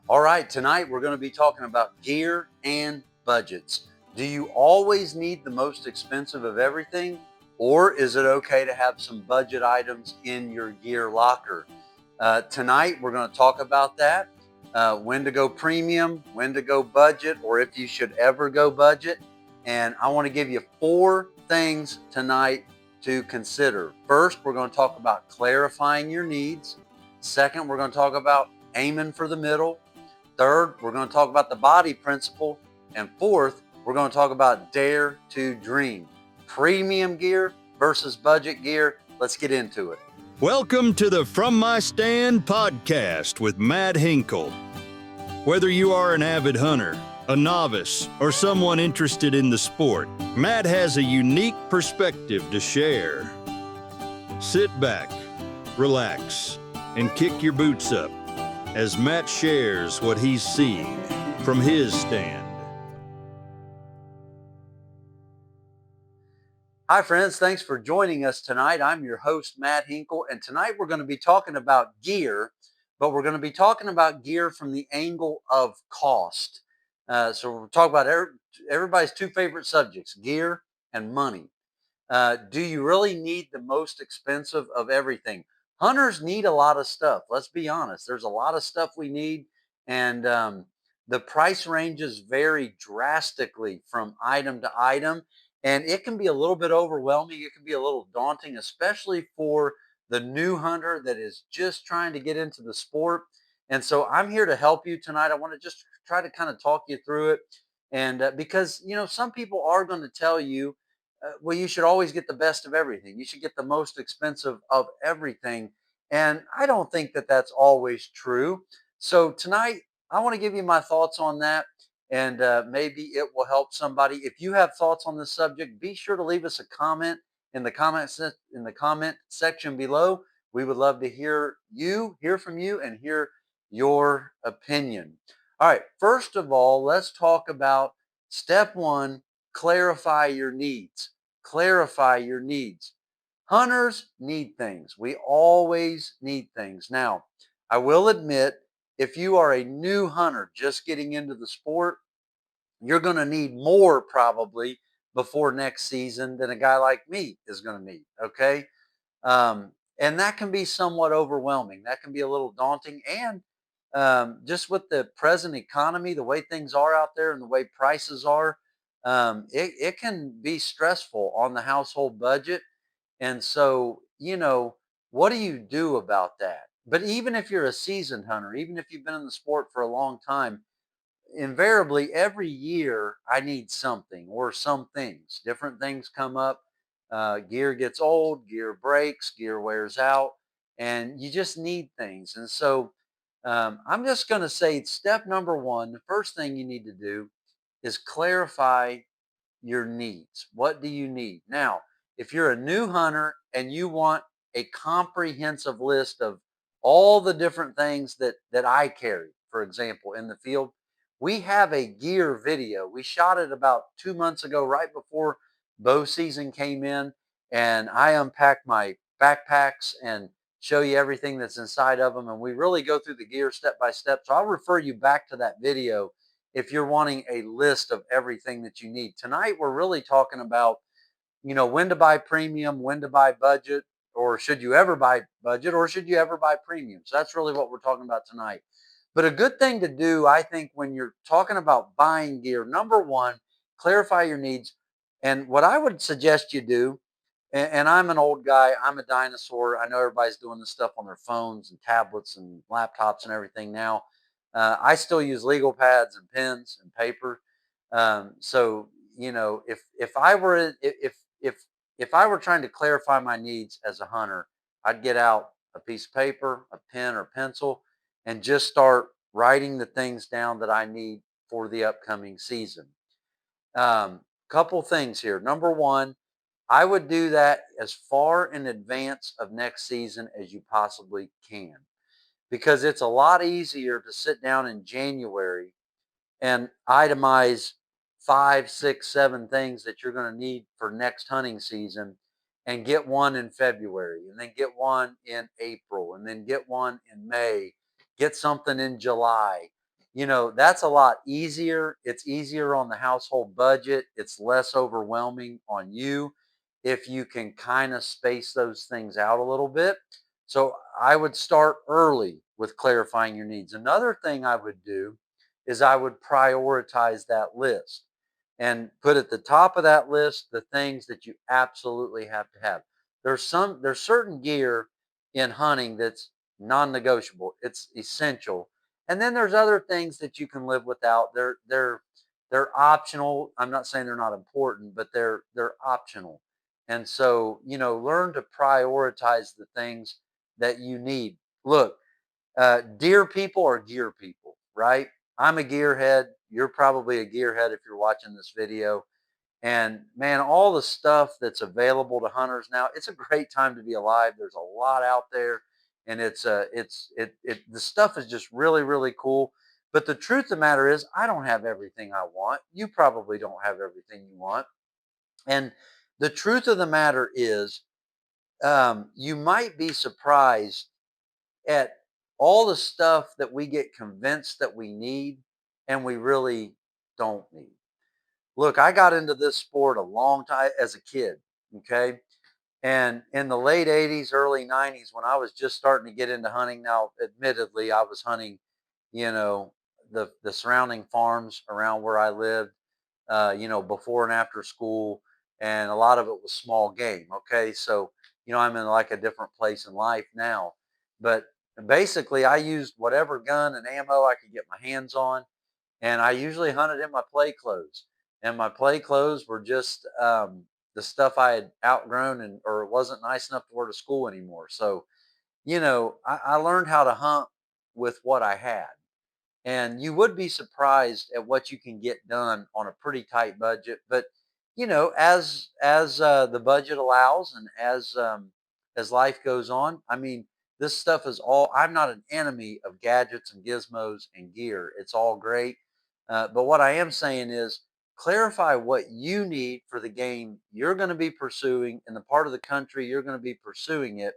All right, tonight we're going to be talking about gear and budgets. Do you always need the most expensive of everything, or is it okay to have some budget items in your gear locker? Tonight we're going to talk about that, when to go premium, when to go budget, or if you should ever go budget. And I want to give you 4 things tonight to consider. First, we're going to talk about clarifying your needs. Second, we're going to talk about aiming for the middle. Third, we're going to talk about the body principle. And fourth, we're going to talk about dare to dream. Premium gear versus budget gear. Let's get into it. Welcome to the From My Stand podcast with Matt Hinkle. Whether you are an avid hunter, a novice, or someone interested in the sport, Matt has a unique perspective to share. Sit back, relax, and kick your boots up as Matt shares what he's seeing from his stand. Hi, friends. Thanks for joining us tonight. I'm your host, Matt Hinkle, and tonight we're going to be talking about gear, but we're going to be talking about gear from the angle of cost. So we're talking about everybody's 2 favorite subjects, gear and money. Do you really need the most expensive of everything? Hunters need a lot of stuff. Let's be honest. There's a lot of stuff we need, and the price ranges vary drastically from item to item, and it can be a little bit overwhelming. It can be a little daunting, especially for the new hunter that is just trying to get into the sport. And so I'm here to help you tonight. I want to just try to kind of talk you through it. And because, some people are going to tell you, well, you should always get the best of everything. You should get the most expensive of everything. And I don't think that that's always true. So tonight, I want to give you my thoughts on that. And maybe it will help somebody. If you have thoughts on this subject, be sure to leave us a comment in the comment section below. We would love to hear from you, and hear your opinion. All right. First of all, let's talk about step one: clarify your needs. Clarify your needs. Hunters need things. We always need things. Now, I will admit, if you are a new hunter just getting into the sport, you're going to need more probably before next season than a guy like me is going to need. Okay. And that can be somewhat overwhelming. That can be a little daunting. And just with the present economy, the way things are out there and the way prices are, it can be stressful on the household budget. And so, what do you do about that? But even if you're a seasoned hunter, even if you've been in the sport for a long time, invariably every year I need something or some things. Different things come up. Gear gets old, gear breaks, gear wears out, and you just need things. And so I'm just going to say step number one, the first thing you need to do is clarify your needs. What do you need? Now, if you're a new hunter and you want a comprehensive list of all the different things that I carry, for example, in the field, we have a gear video. We shot it about 2 months ago, right before bow season came in, and I unpacked my backpacks and show you everything that's inside of them. And we really go through the gear step by step. So I'll refer you back to that video if you're wanting a list of everything that you need. Tonight, we're really talking about, when to buy premium, when to buy budget, or should you ever buy budget, or should you ever buy premium? So that's really what we're talking about tonight. But a good thing to do, I think, when you're talking about buying gear, number one, clarify your needs. And what I would suggest you do, and I'm an old guy, I'm a dinosaur. I know everybody's doing this stuff on their phones and tablets and laptops and everything now. I still use legal pads and pens and paper. So if I were if I were trying to clarify my needs as a hunter, I'd get out a piece of paper, a pen or pencil, and just start writing the things down that I need for the upcoming season. Couple things here. Number one, I would do that as far in advance of next season as you possibly can, because it's a lot easier to sit down in January and itemize 5, 6, 7 things that you're going to need for next hunting season, and get one in February, and then get one in April, and then get one in May, get something in July. that's a lot easier. It's easier on the household budget. It's less overwhelming on you if you can kind of space those things out a little bit. So I would start early with clarifying your needs. Another thing I would do is I would prioritize that list and put at the top of that list the things that you absolutely have to have. There's certain gear in hunting that's non-negotiable. It's essential, and then there's other things that you can live without. They're optional. I'm not saying they're not important, but they're optional. And so, learn to prioritize the things that you need. Look, deer people are gear people, right? I'm a gearhead. You're probably a gearhead if you're watching this video. And man, all the stuff that's available to hunters now, it's a great time to be alive. There's a lot out there, and the stuff is just really, really cool. But the truth of the matter is, I don't have everything I want. You probably don't have everything you want. And the truth of the matter is, you might be surprised at all the stuff that we get convinced that we need and we really don't need. Look, I got into this sport a long time as a kid, okay? And in the late 80s, early 90s, when I was just starting to get into hunting, now, admittedly, I was hunting, you know, the surrounding farms around where I lived, before and after school. And a lot of it was small game, okay? So, I'm in like a different place in life now. But basically, I used whatever gun and ammo I could get my hands on, and I usually hunted in my play clothes. And my play clothes were just the stuff I had outgrown and or it wasn't nice enough to wear to school anymore. So, I learned how to hunt with what I had. And you would be surprised at what you can get done on a pretty tight budget. But as the budget allows and as life goes on, I mean, this stuff is all. I'm not an enemy of gadgets and gizmos and gear. It's all great. But what I am saying is clarify what you need for the game you're going to be pursuing in the part of the country you're going to be pursuing it,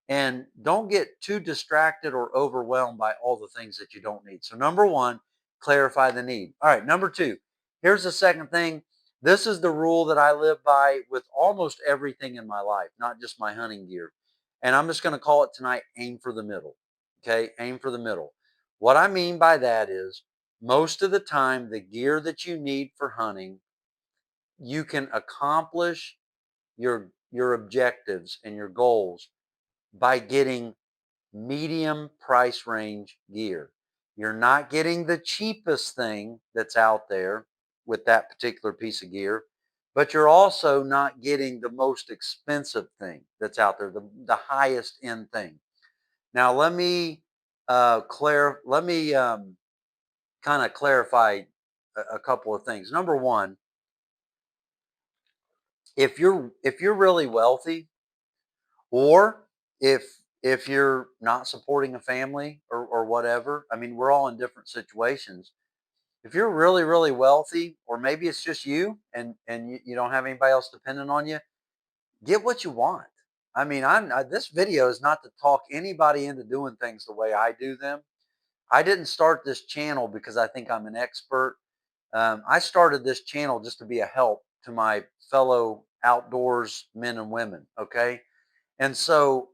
and don't get too distracted or overwhelmed by all the things that you don't need. So, number one, clarify the need. All right, number two, here's the second thing. This is the rule that I live by with almost everything in my life, not just my hunting gear. And I'm just going to call it tonight aim for the middle. Okay, aim for the middle. What I mean by that is most of the time, the gear that you need for hunting, you can accomplish your objectives and your goals by getting medium price range gear. You're not getting the cheapest thing that's out there with that particular piece of gear, but you're also not getting the most expensive thing that's out there, the highest end thing. Now, let me kind of clarify a couple of things. Number one, if you're really wealthy, or if you're not supporting a family or whatever, I mean, we're all in different situations. If you're really, really wealthy, or maybe it's just you and you don't have anybody else dependent on you, get what you want. I mean, this video is not to talk anybody into doing things the way I do them. I didn't start this channel because I think I'm an expert. I started this channel just to be a help to my fellow outdoors men and women. Okay. And so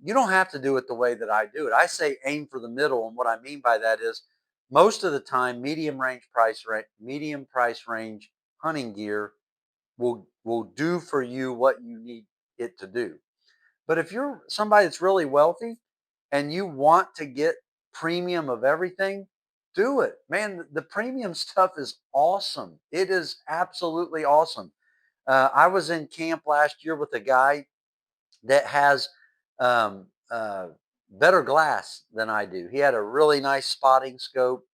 you don't have to do it the way that I do it. I say aim for the middle. And what I mean by that is most of the time, medium price range hunting gear will do for you what you need it to do. But if you're somebody that's really wealthy and you want to get premium of everything, do it. Man, the premium stuff is awesome. It is absolutely awesome. I was in camp last year with a guy that has um, uh, better glass than I do. He had a really nice spotting scope,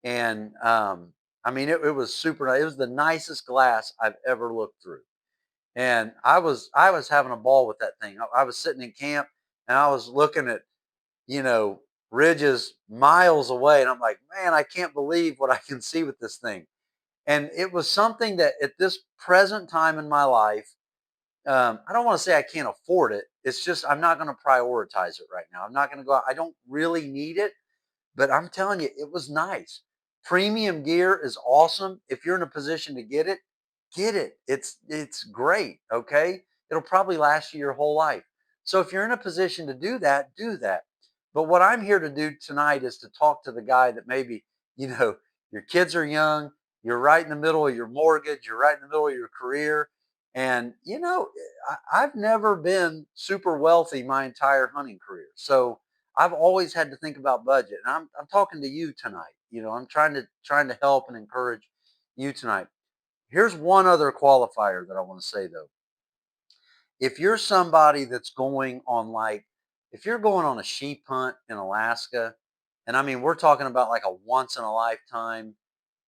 and I mean, it was super nice. It was the nicest glass I've ever looked through, and I was having a ball with that thing. I was sitting in camp, and I was looking at you know ridges miles away, and I'm like, man, I can't believe what I can see with this thing. And it was something that at this present time in my life, I don't want to say I can't afford it. It's just I'm not going to prioritize it right now. I'm not going to go out. I don't really need it, but I'm telling you, it was nice. Premium gear is awesome. If you're in a position to get it, get it. It's great. Okay. It'll probably last you your whole life. So if you're in a position to do that, do that. But what I'm here to do tonight is to talk to the guy that maybe, your kids are young, you're right in the middle of your mortgage, you're right in the middle of your career. And, I've never been super wealthy my entire hunting career. So I've always had to think about budget. And I'm talking to you tonight. I'm trying to help and encourage you tonight. Here's one other qualifier that I want to say though. If you're somebody that's going on if you're going on a sheep hunt in Alaska, and I mean we're talking about like a once in a lifetime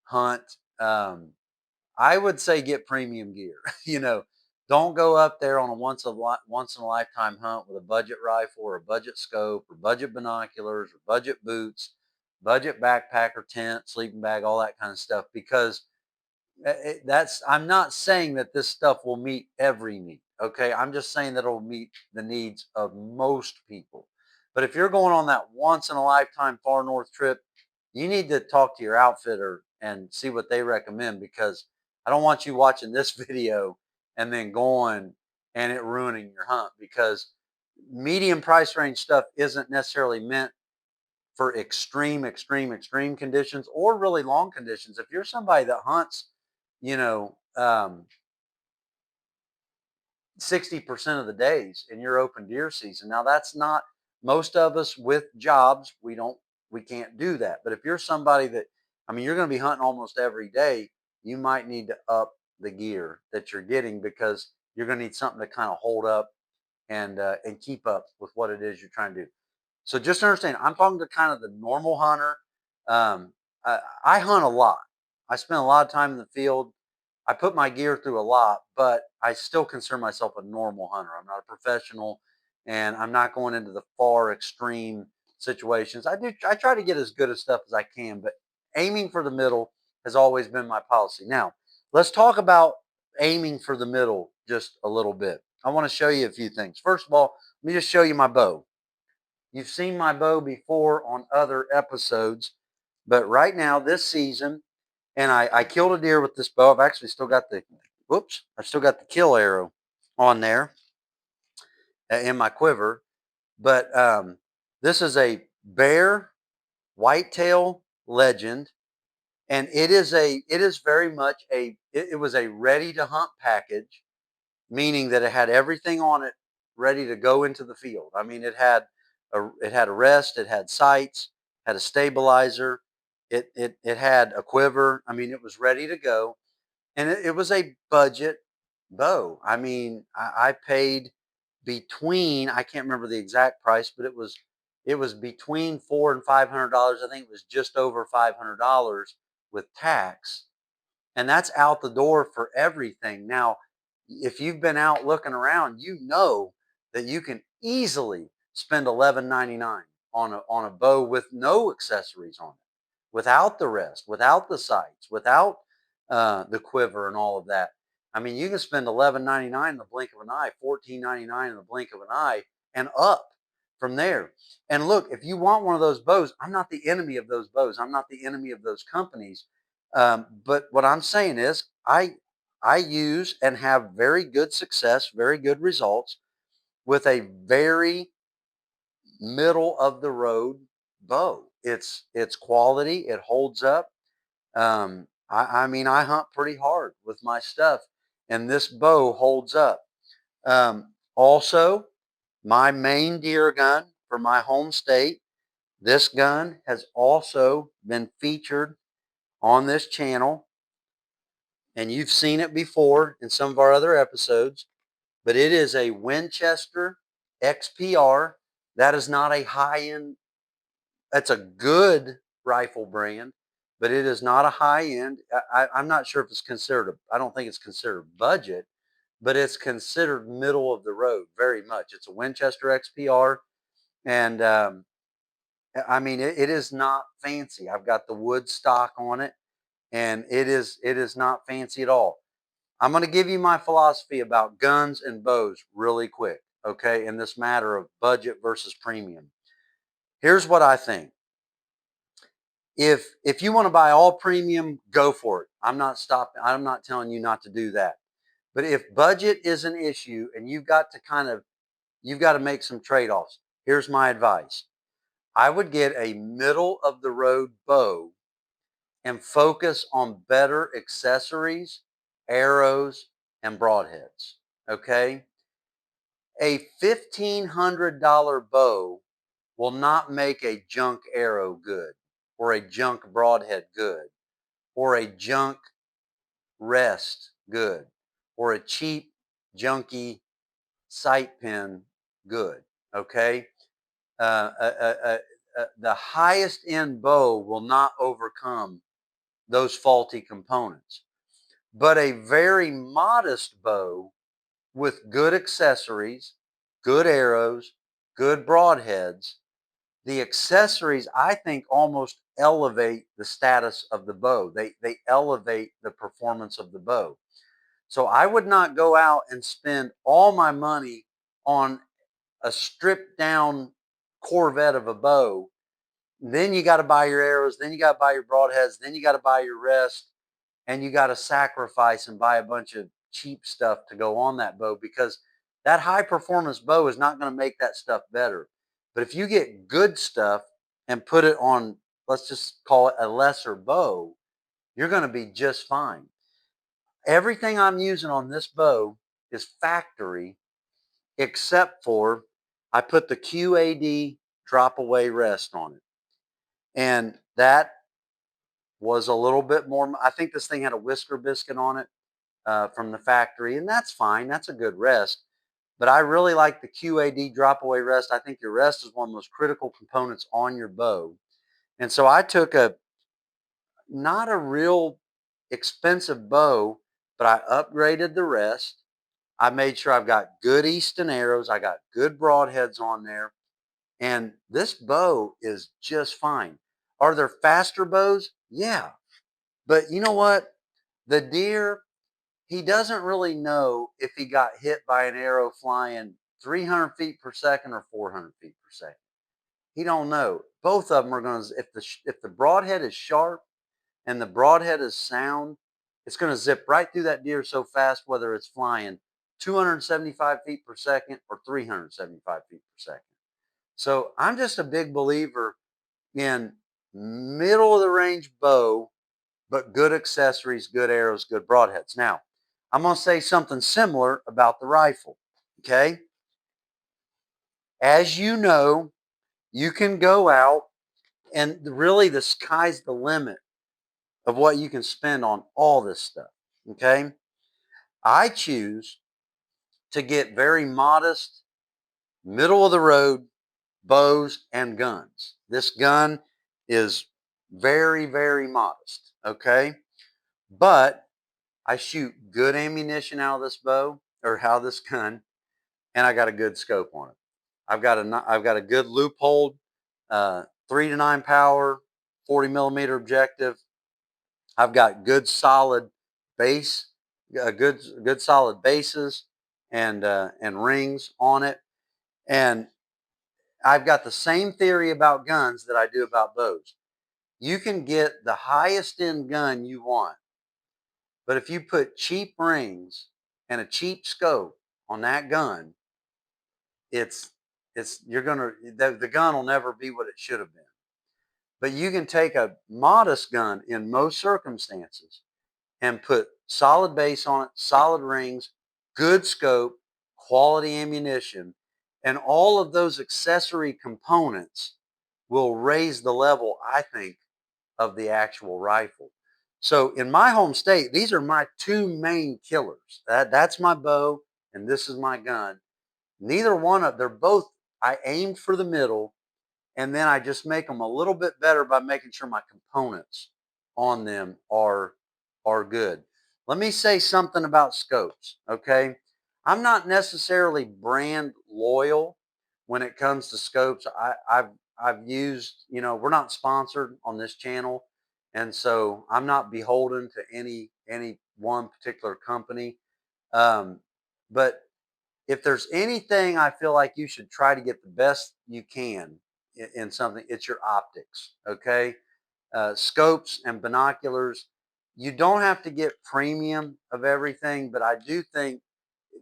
hunt, I would say get premium gear. Don't go up there on a once in a lifetime hunt with a budget rifle or a budget scope or budget binoculars or budget boots, budget backpack or tent, sleeping bag, all that kind of stuff, because I'm not saying that this stuff will meet every need. Okay. I'm just saying that it'll meet the needs of most people. But if you're going on that once in a lifetime far north trip, you need to talk to your outfitter and see what they recommend, because I don't want you watching this video and then going and it ruining your hunt, because medium price range stuff isn't necessarily meant for extreme conditions or really long conditions. If you're somebody that hunts, you know, um, 60% of the days in your open deer season. Now that's not most of us with jobs. We can't do that. But if you're somebody that, I mean, you're going to be hunting almost every day, you might need to up the gear that you're getting, because you're going to need something to kind of hold up and keep up with what it is you're trying to do. So just understand, I'm talking to kind of the normal hunter. I hunt a lot. I spend a lot of time in the field. I put my gear through a lot, but I still consider myself a normal hunter. I'm not a professional, and I'm not going into the far extreme situations. I try to get as good as stuff as I can, but aiming for the middle has always been my policy. Now, let's talk about aiming for the middle just a little bit. I want to show you a few things. First of all, let me just show you my bow. You've seen my bow before on other episodes, but right now, this season, and I killed a deer with this bow. I've actually still got I've still got the kill arrow on there in my quiver. But this is a Bear Whitetail Legend, and it is very much it was a ready to hunt package, meaning that it had everything on it ready to go into the field. I mean, it had a rest, it had sights, had a stabilizer, it had a quiver. I mean, it was ready to go, and it was a budget bow. I mean, I paid between, I can't remember the exact price, but it was between $400 and $500. I think it was just over $500 with tax, and that's out the door for everything. Now, if you've been out looking around, you know that you can easily spend $11.99 on a bow with no accessories on it, without the rest, without the sights, without the quiver and all of that. I mean, you can spend $11.99 in the blink of an eye, $14.99 in the blink of an eye, and up from there. And look, if you want one of those bows, I'm not the enemy of those bows. I'm not the enemy of those companies. But what I'm saying is, I use and have very good success, very good results with a very middle of the road bow. It's quality. It holds up. I mean, I hunt pretty hard with my stuff, and this bow holds up. Also, my main deer gun for my home state. This gun has also been featured on this channel, and you've seen it before in some of our other episodes, but it is a Winchester XPR. That is not a high end, that's a good rifle brand, but it is not a high end. I'm not sure if it's considered, I don't think it's considered budget, but it's considered middle of the road very much. It's a Winchester XPR. And I mean, it is not fancy. I've got the wood stock on it, and it is not fancy at all. I'm going to give you my philosophy about guns and bows really quick, okay, in this matter of budget versus premium. Here's what I think. If you want to buy all premium, go for it. I'm not stopping. I'm not telling you not to do that. But if budget is an issue and you've got to make some trade-offs, here's my advice. I would get a middle of the road bow and focus on better accessories, arrows, and broadheads. Okay? A $1,500 bow will not make a junk arrow good, or a junk broadhead good, or a junk rest good, or a cheap, junky sight pin good. Okay? The highest end bow will not overcome those faulty components. But a very modest bow with good accessories, good arrows, good broadheads, the accessories, I think, almost elevate the status of the bow. They elevate the performance of the bow. So I would not go out and spend all my money on a stripped down Corvette of a bow. Then you got to buy your arrows. Then you got to buy your broadheads. Then you got to buy your rest. And you got to sacrifice and buy a bunch of cheap stuff to go on that bow, because that high performance bow is not going to make that stuff better. But if you get good stuff and put it on, let's just call it a lesser bow, you're going to be just fine. Everything I'm using on this bow is factory, except for I put the QAD drop away rest on it. And that was a little bit more. I think this thing had a whisker biscuit on it from the factory, and that's fine. That's a good rest. But I really like the QAD drop away rest. I think your rest is one of the most critical components on your bow. And so I took not a real expensive bow, but I upgraded the rest. I made sure I've got good Easton arrows. I got good broadheads on there. And this bow is just fine. Are there faster bows? Yeah. But you know what? The deer, he doesn't really know if he got hit by an arrow flying 300 feet per second or 400 feet per second. He don't know. Both of them are going to, if the broadhead is sharp and the broadhead is sound, it's going to zip right through that deer so fast, whether it's flying 275 feet per second or 375 feet per second. So I'm just a big believer in middle of the range bow, but good accessories, good arrows, good broadheads. Now, I'm going to say something similar about the rifle. Okay. As you know, you can go out and really the sky's the limit of what you can spend on all this stuff. Okay. I choose to get very modest, middle of the road bows and guns. This gun is very, very modest. Okay. But I shoot good ammunition out of this bow or out of this gun, and I got a good scope on it. I've got a good Loophole, 3 to 9 power, 40 millimeter objective. I've got good solid base, good solid bases and rings on it, and I've got the same theory about guns that I do about bows. You can get the highest end gun you want, but if you put cheap rings and a cheap scope on that gun, it's you're gonna the gun will never be what it should have been. But you can take a modest gun in most circumstances and put solid base on it, solid rings, good scope, quality ammunition, and all of those accessory components will raise the level, I think, of the actual rifle. So in my home state, these are my two main killers. That's my bow and this is my gun. Neither one of they're both I aimed for the middle, and then I just make them a little bit better by making sure my components on them are good. Let me say something about scopes, okay? I'm not necessarily brand loyal when it comes to scopes. I've used, we're not sponsored on this channel, and so I'm not beholden to any one particular company. Um, but if there's anything I feel like you should try to get the best you can in something, it's your optics. Okay. scopes and binoculars. You don't have to get premium of everything, but I do think,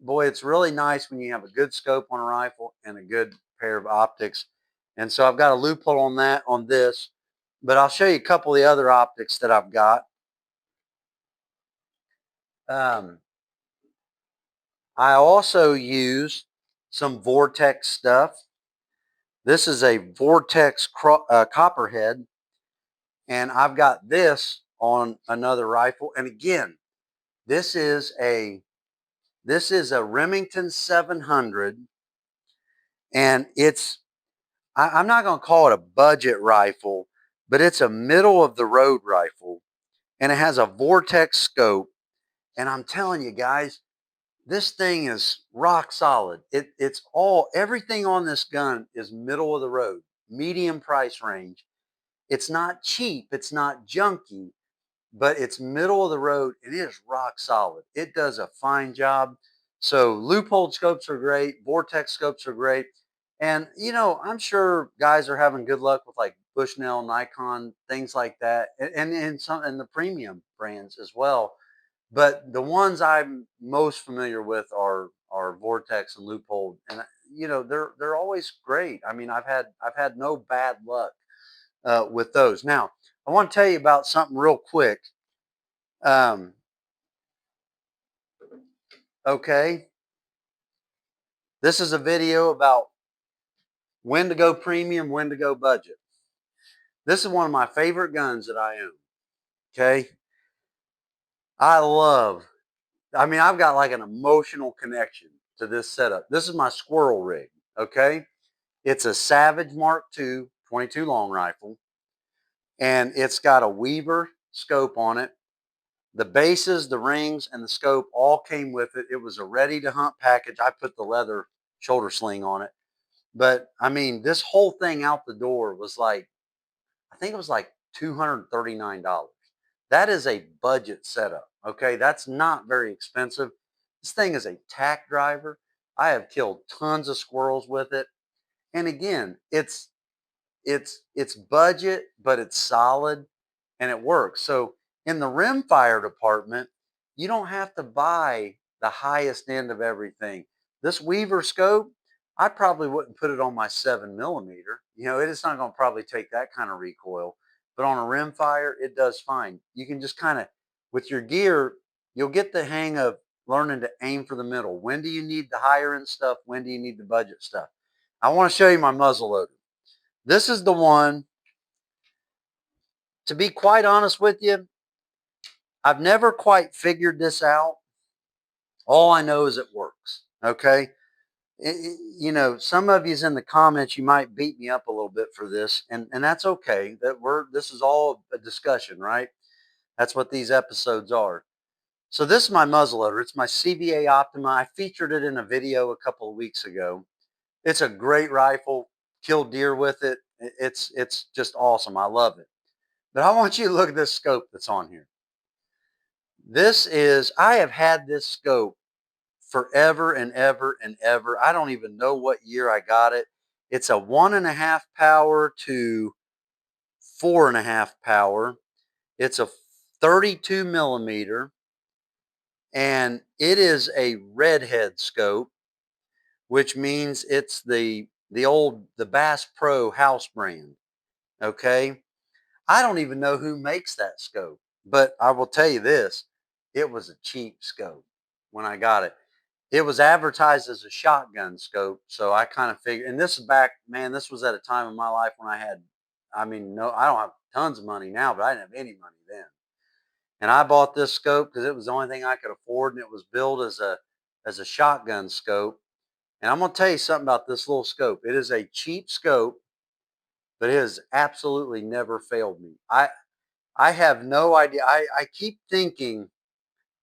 boy, it's really nice when you have a good scope on a rifle and a good pair of optics. And so I've got a Loophole on that on this, but I'll show you a couple of the other optics that I've got. Um, I also use some Vortex stuff. This is a Vortex copperhead, and I've got this on another rifle. And again, this is a Remington 700, and I'm not going to call it a budget rifle, but it's a middle of the road rifle, and it has a Vortex scope. And I'm telling you guys, this thing is rock solid. Everything on this gun is middle of the road, medium price range. It's not cheap, it's not junky, but it's middle of the road. It is rock solid. It does a fine job. So Loophole scopes are great. Vortex scopes are great. And, I'm sure guys are having good luck with like Bushnell, Nikon, things like that. And the premium brands as well. But the ones I'm most familiar with are Vortex and Loophole. And, they're always great. I mean, I've had no bad luck with those. Now, I want to tell you about something real quick. Um, okay, this is a video about when to go premium, when to go budget. This is one of my favorite guns that I own. Okay, I've got like an emotional connection to this setup. This is my squirrel rig. Okay, it's a Savage Mark II 22 long rifle, and it's got a Weaver scope on it. The bases, the rings, and the scope all came with it. It was a ready to hunt package. I put the leather shoulder sling on it. But I mean, this whole thing out the door was like, I think it was like $239. That is a budget setup. Okay. That's not very expensive. This thing is a tack driver. I have killed tons of squirrels with it. And again, it's budget, but it's solid and it works. So in the rimfire department, you don't have to buy the highest end of everything. This Weaver scope, I probably wouldn't put it on my 7mm. It is not going to probably take that kind of recoil, but on a rimfire, it does fine. You can just kind of, with your gear, you'll get the hang of learning to aim for the middle. When do you need the higher end stuff? When do you need the budget stuff? I want to show you my muzzle loader. This is the one, to be quite honest with you, I've never quite figured this out. All I know is it works. Okay. Some of you's in the comments, you might beat me up a little bit for this, and that's okay. This is all a discussion, right? That's what these episodes are. So this is my muzzleloader. It's my CVA Optima. I featured it in a video a couple of weeks ago. It's a great rifle. Killed deer with it. It's just awesome. I love it. But I want you to look at this scope that's on here. I have had this scope forever and ever and ever. I don't even know what year I got it. It's a 1.5 power to 4.5 power. It's a 32mm, and it is a redhead scope, which means it's the Bass Pro house brand. Okay. I don't even know who makes that scope, but I will tell you this, it was a cheap scope when I got it. It was advertised as a shotgun scope, so I kind of figured, and this was at a time in my life when no, I don't have tons of money now, but I didn't have any money then. And I bought this scope because it was the only thing I could afford, and it was built as a shotgun scope. And I'm going to tell you something about this little scope. It is a cheap scope, but it has absolutely never failed me. I have no idea. I keep thinking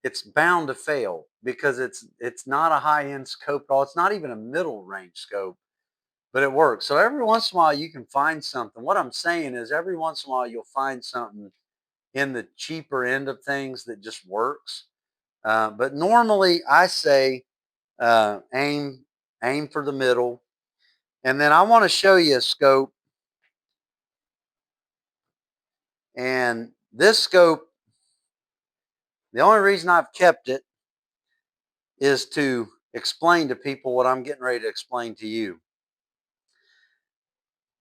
it's bound to fail because it's not a high-end scope at all. It's not even a middle range scope, but it works. So every once in a while you can find something. What I'm saying is every once in a while you'll find something in the cheaper end of things that just works. But normally I say aim for the middle. And then I want to show you a scope. And this scope, the only reason I've kept it is to explain to people what I'm getting ready to explain to you.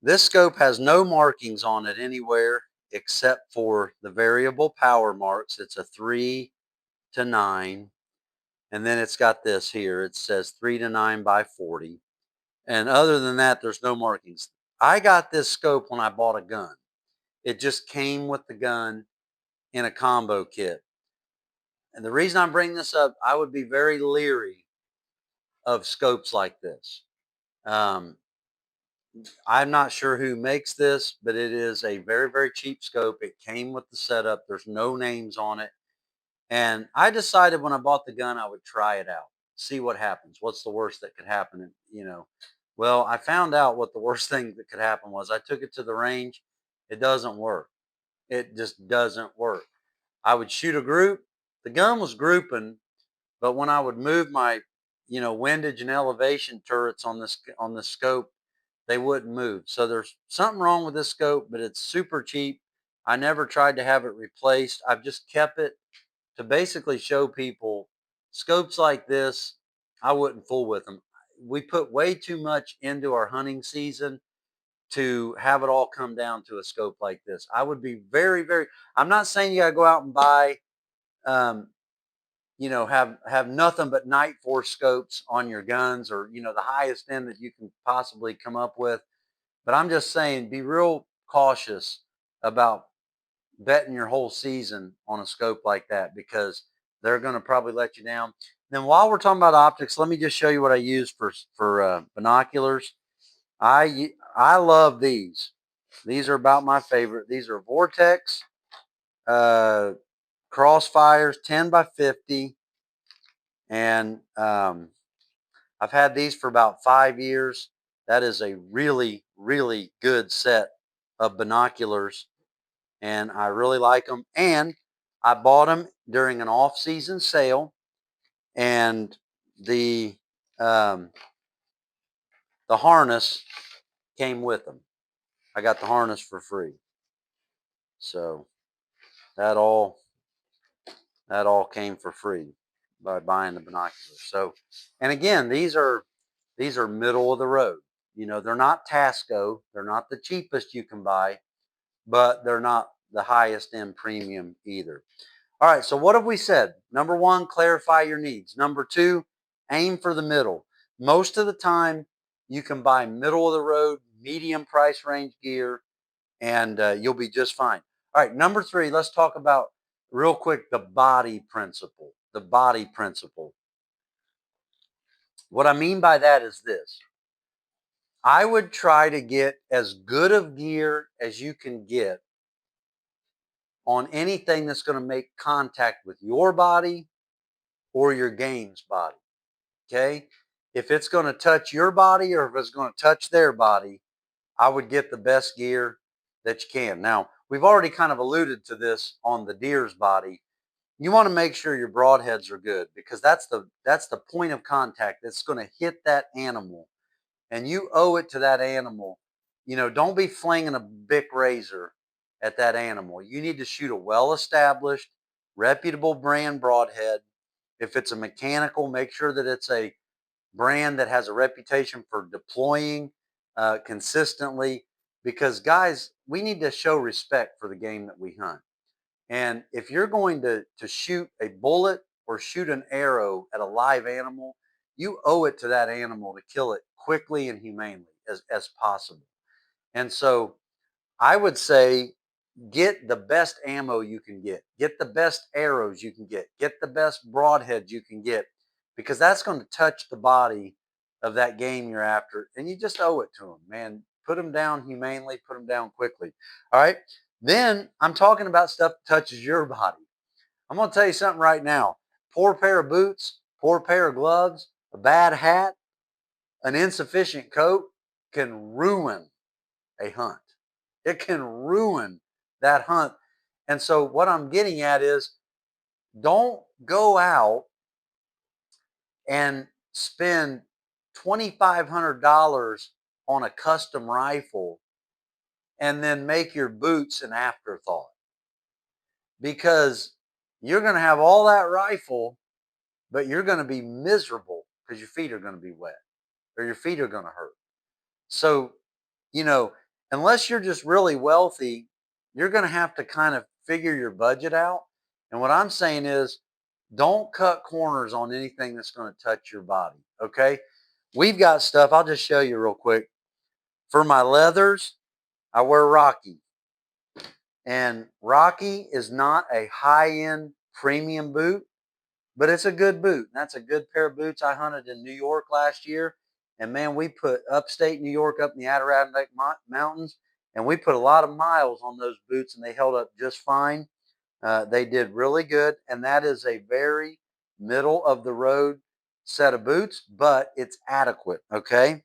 This scope has no markings on it anywhere except for the variable power marks. It's a 3 to 9. And then it's got this here. It says 3 to 9 by 40. And other than that, there's no markings. I got this scope when I bought a gun. It just came with the gun in a combo kit. And the reason I'm bringing this up, I would be very leery of scopes like this. Um, I'm not sure who makes this, but it is a very, very cheap scope. It came with the setup. There's no names on it. And I decided when I bought the gun, I would try it out, see what happens. What's the worst that could happen? And, well, I found out what the worst thing that could happen was. I took it to the range. It doesn't work. It just doesn't work. I would shoot a group. The gun was grouping, but when I would move my, windage and elevation turrets on this scope, they wouldn't move. So there's something wrong with this scope, but it's super cheap. I never tried to have it replaced. I've just kept it to basically show people scopes like this. I wouldn't fool with them. We put way too much into our hunting season to have it all come down to a scope like this. I would be very, very, I'm not saying you got to go out and buy, um, have nothing but night force scopes on your guns, or, the highest end that you can possibly come up with. But I'm just saying, be real cautious about betting your whole season on a scope like that, because they're going to probably let you down. Then while we're talking about optics, let me just show you what I use for binoculars. I love these. These are about my favorite. These are Vortex Crossfires 10 by 50, and I've had these for about 5 years. That is a really, really good set of binoculars, and I really like them. And I bought them during an off-season sale, and the um, the harness came with them. I got the harness for free, so that all came for free by buying the binoculars. So, and again, these are middle of the road. They're not Tasco. They're not the cheapest you can buy, but they're not the highest end premium either. All right, so what have we said? Number one, clarify your needs. Number two, aim for the middle. Most of the time, you can buy middle of the road, medium price range gear, and you'll be just fine. All right, number three, let's talk about real quick the body principle. The body principle. What I mean by that is this. I would try to get as good of gear as you can get on anything that's going to make contact with your body or your game's body. Okay? If it's going to touch your body or if it's going to touch their body, I would get the best gear that you can. Now, we've already kind of alluded to this on the deer's body. You want to make sure your broadheads are good, because that's the point of contact that's going to hit that animal, and you owe it to that animal. Don't be flinging a Bic razor at that animal. You need to shoot a well-established, reputable brand broadhead. If it's a mechanical, make sure that it's a brand that has a reputation for deploying consistently, because guys, we need to show respect for the game that we hunt. And if you're going to shoot a bullet or shoot an arrow at a live animal, you owe it to that animal to kill it quickly and humanely as possible. And so I would say get the best ammo you can get the best arrows you can get the best broadheads you can get, because that's going to touch the body of that game you're after, and you just owe it to them, man. Put them down humanely, put them down quickly. All right. Then I'm talking about stuff that touches your body. I'm going to tell you something right now. Poor pair of boots, poor pair of gloves, a bad hat, an insufficient coat can ruin a hunt. It can ruin that hunt. And so what I'm getting at is, don't go out and spend $2,500 on a custom rifle and then make your boots an afterthought. because you're going to have all that rifle, but you're going to be miserable because your feet are going to be wet or your feet are going to hurt. So, you know, unless you're just really wealthy, you're going to have to kind of figure your budget out. And what I'm saying is, don't cut corners on anything that's going to touch your body. Okay. We've got stuff. I'll just show you real quick. For my leathers, I wear Rocky. And Rocky is not a high-end premium boot, but it's a good boot. That's a good pair of boots. I hunted in New York last year. And man, we put upstate New York up in the Adirondack Mountains, and we put a lot of miles on those boots, and they held up just fine. They did really good. And that is a very middle of the road set of boots, but it's adequate. Okay.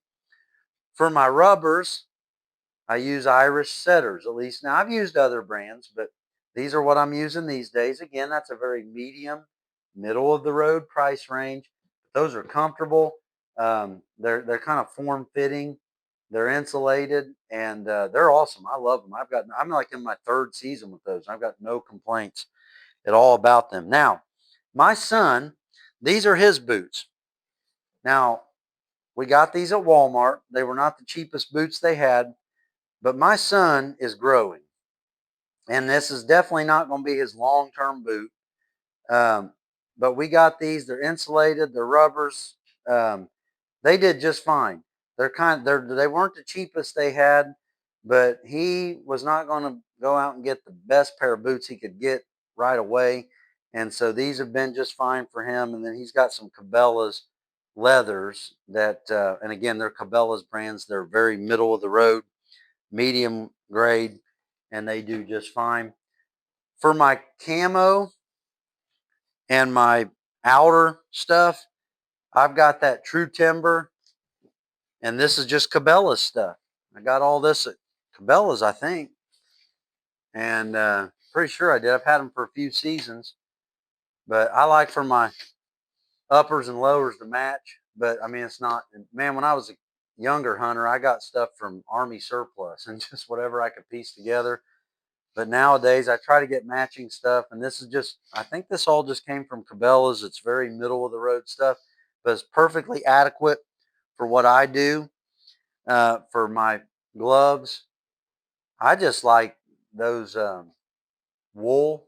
For my rubbers, I use Irish setters, at least. Now, I've used other brands, but these are what I'm using these days. Again, that's a very medium, middle of the road price range. Those are comfortable. They're kind of form fitting. They're insulated, and they're awesome. I love them. I'm like in my third season with those. I've got no complaints at all about them. Now, my son, these are his boots. Now, we got these at Walmart. They were not the cheapest boots they had, but my son is growing. And this is definitely not going to be his long-term boot. Um, but we got these. They're insulated. They're rubbers. Um, they did just fine. They weren't the cheapest they had, but he was not going to go out and get the best pair of boots he could get right away. And so these have been just fine for him. And then he's got some Cabela's leathers that, and again, they're Cabela's brands. They're very middle of the road, medium grade, and they do just fine. For my camo and my outer stuff, I've got that True Timber, and this is just Cabela's stuff. I got all this at Cabela's, I think, and pretty sure I did. I've had them for a few seasons, but I like for my uppers and lowers to match. But I mean, it's not, man, when I was a younger hunter, I got stuff from Army surplus and just whatever I could piece together. But nowadays, I try to get matching stuff, and this is just, I think this all just came from Cabela's. It's very middle of the road stuff, but it's perfectly adequate for what I do. For my gloves, I just like those wool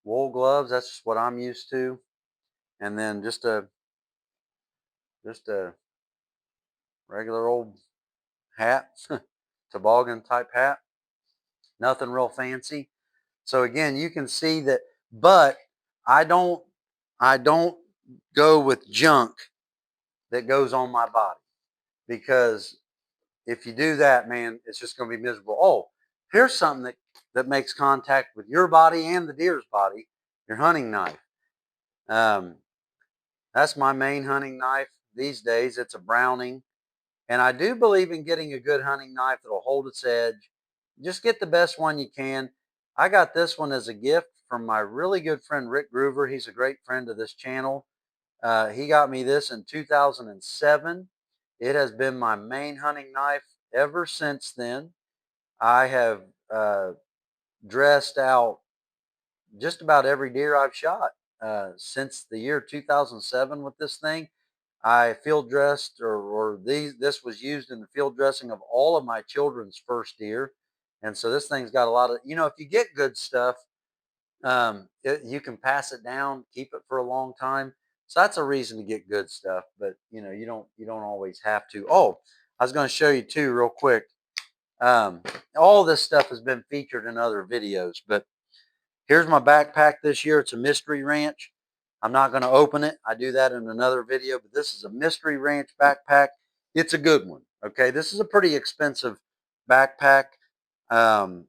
gloves. That's just what I'm used to. And then just a regular old hat, toboggan type hat. Nothing real fancy. So again, you can see that, but I don't I don't go with junk that goes on my body, because if you do that, man, it's just going to be miserable. Oh, here's something that makes contact with your body and the deer's body, your hunting knife. Um, that's my main hunting knife these days. It's a Browning. And I do believe in getting a good hunting knife that'll hold its edge. Just get the best one you can. I got this one as a gift from my really good friend Rick Groover. He's a great friend of this channel. He got me this in 2007. It has been my main hunting knife ever since then. I have dressed out just about every deer I've shot since the year 2007 with this thing. I field dressed, this was used in the field dressing of all of my children's first deer. And so this thing's got a lot of, if you get good stuff, you can pass it down, keep it for a long time. So that's a reason to get good stuff, but you don't always have to. Oh, I was going to show you too real quick. All this stuff has been featured in other videos, but here's my backpack this year. It's a Mystery Ranch. I'm not going to open it. I do that in another video, but this is a Mystery Ranch backpack. It's a good one. Okay, this is a pretty expensive backpack. Um,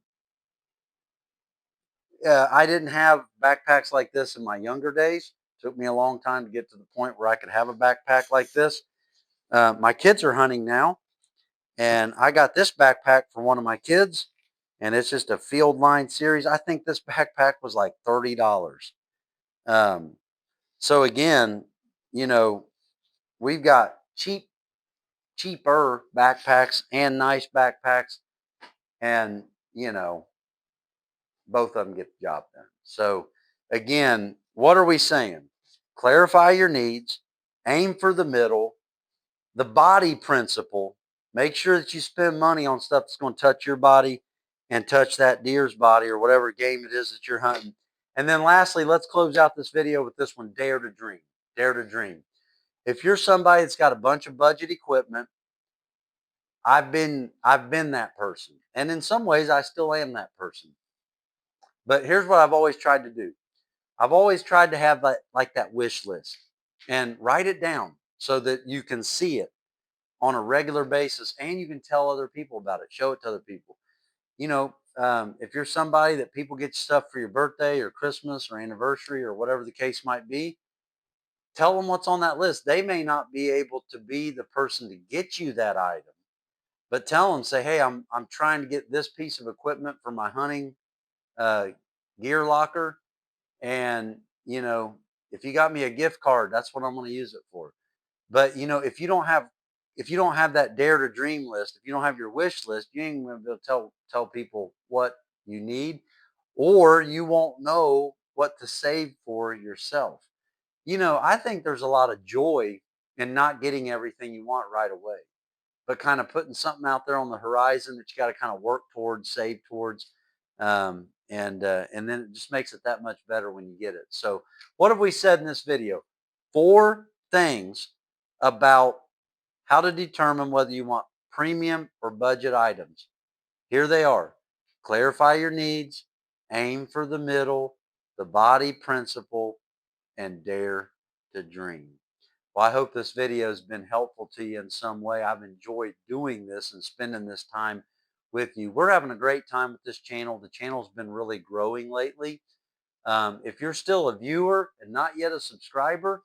I didn't have backpacks like this in my younger days. It took me a long time to get to the point where I could have a backpack like this. My kids are hunting now, and I got this backpack for one of my kids, and it's just a Field Line series. I think this backpack was like $30. Um, so again, you know, we've got cheaper backpacks and nice backpacks, and both of them get the job done. So again, what are we saying? Clarify your needs, aim for the middle, the body principle. Make sure that you spend money on stuff that's going to touch your body and touch that deer's body or whatever game it is that you're hunting. And then lastly, let's close out this video with this one: dare to dream. Dare to dream. If you're somebody that's got a bunch of budget equipment, I've been that person. And in some ways I still am that person. But here's what I've always tried to do. I've always tried to have that wish list and write it down so that you can see it on a regular basis and you can tell other people about it, show it to other people. If you're somebody that people get stuff for your birthday or Christmas or anniversary or whatever the case might be, tell them what's on that list. They may not be able to be the person to get you that item, but tell them, say, hey, I'm trying to get this piece of equipment for my hunting uh, gear locker. And, if you got me a gift card, that's what I'm going to use it for. But, if you don't have that dare to dream list, if you don't have your wish list, you ain't going to be able to tell people what you need, or you won't know what to save for yourself. I think there's a lot of joy in not getting everything you want right away, but kind of putting something out there on the horizon that you got to kind of work towards, save towards. And then it just makes it that much better when you get it. So what have we said in this video? 4 things about how to determine whether you want premium or budget items. Here they are: clarify your needs, aim for the middle, the body principle, and dare to dream. Well, I hope this video has been helpful to you in some way. I've enjoyed doing this and spending this time with you. We're having a great time with this channel. The channel's been really growing lately. If you're still a viewer and not yet a subscriber,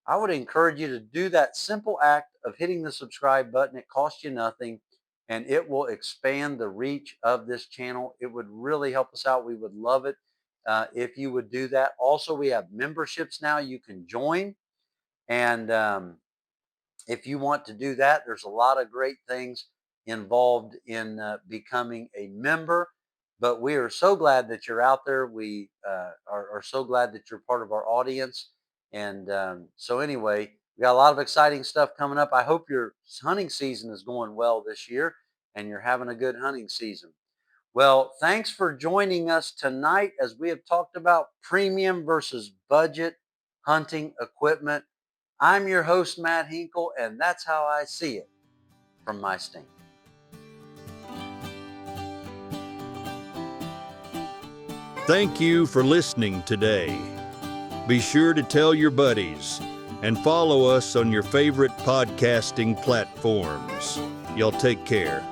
I would encourage you to do that simple act of hitting the subscribe button. It costs you nothing, and it will expand the reach of this channel. It would really help us out. We would love it if you would do that. Also, we have memberships now you can join. And if you want to do that, there's a lot of great things involved in becoming a member. But we are so glad that you're out there. We are so glad that you're part of our audience. And so anyway, we got a lot of exciting stuff coming up. I hope your hunting season is going well this year and you're having a good hunting season. Well, thanks for joining us tonight as we have talked about premium versus budget hunting equipment. I'm your host, Matt Hinkle, and that's how I see it from my stand. Thank you for listening today. Be sure to tell your buddies and follow us on your favorite podcasting platforms. Y'all take care.